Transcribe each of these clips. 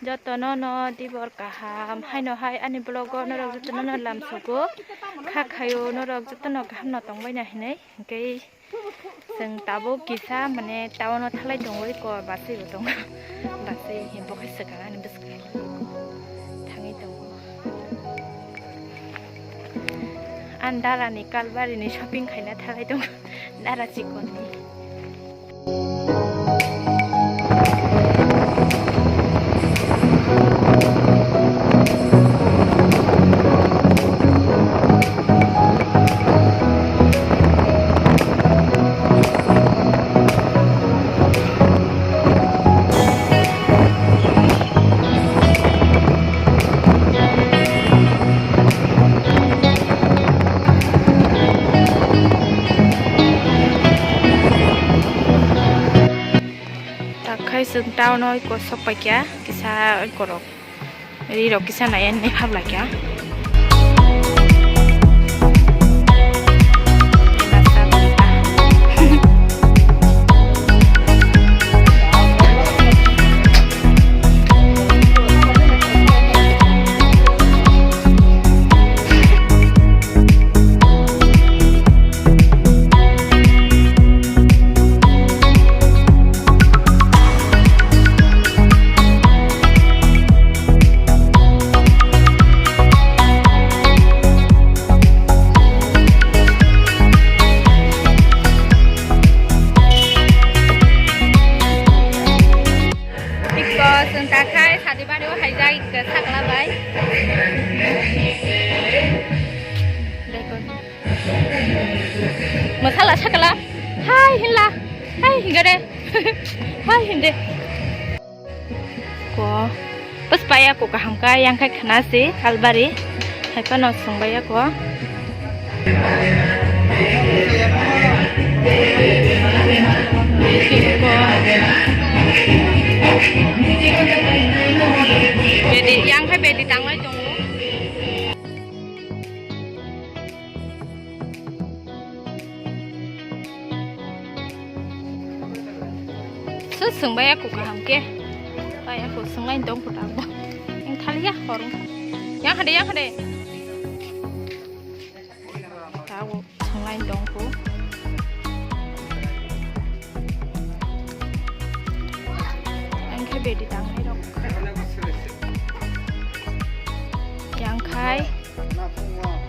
jotono no dibor kaham haino hai ani blogo no rok jotono no lamsugo khakhayo no rok jotono kaham no tongbai na hinai hingkei जों दाबो किसा माने टाउनाव थालाय दंबाय को बासै दं बासै हिमबो खायसोगा आंनि बसखाय थाङै दं आं दारानि कालबारिनि शपिं खायना थालाय दं दारा चिकननि जों टाउनाव को सपायक्या किसा करक रिरक किसा नायन नै फाबलाक्या Masalah sakala, hai hinla, hai hingade, hai hinde. Ko, pas paya ko kaham ka yang kai khana se kalbari, hai pa no songbaya ko. Bedi yang kai bedi tanglai dong. Sung bayar aku kaham ke, bayar aku sungai dong putar bo, yang thali ya orang, yang ada, tahu sungai dong pu, yang kai bedi tangai dong, yang kai,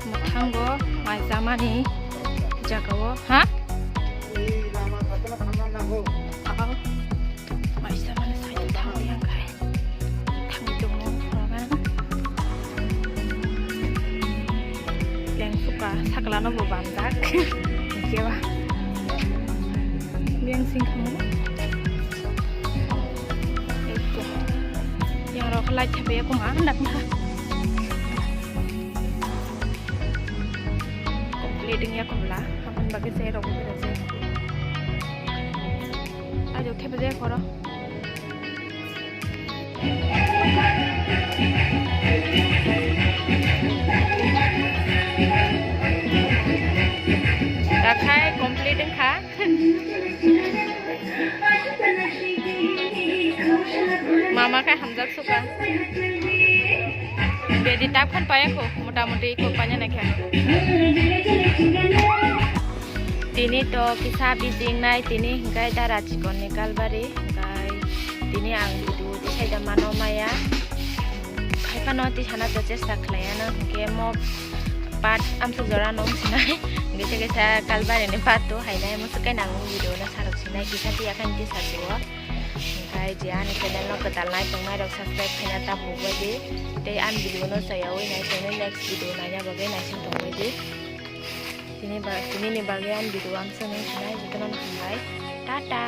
matang bo, mai zaman ni, jaga bo, ha? Sakala no bandak, kira, biang sing kamu, itu, yang orang kelai cabai aku mana nak mah, leadingnya aku lah, aman bagi saya orang berasa, ayo kita berjaya koro. Rakai komplit engkau. Mama kai hamzat suka. Bedi tapkan payah ko, muda-mudi ko panya nakya. Tini to kisah bising nai tini hinggai dara cikon ni kalbari hinggai tini ang bidu ti sai damano maya. Kai panoti sana cesta klayana hinggai mo pat amsuk jora nong sinai. Gesa kalbari ni patu hainai musukai nang video na sarap sinai kisah ti akan ti sarwa kai jian ni channel no ketal nai pengnai dok subscribe haina ta bubai di te an video no sayawi nai channel next video nanya bagai nai sing tongbai di sini ni bagian video am seneng sinai jikanan hambai tata.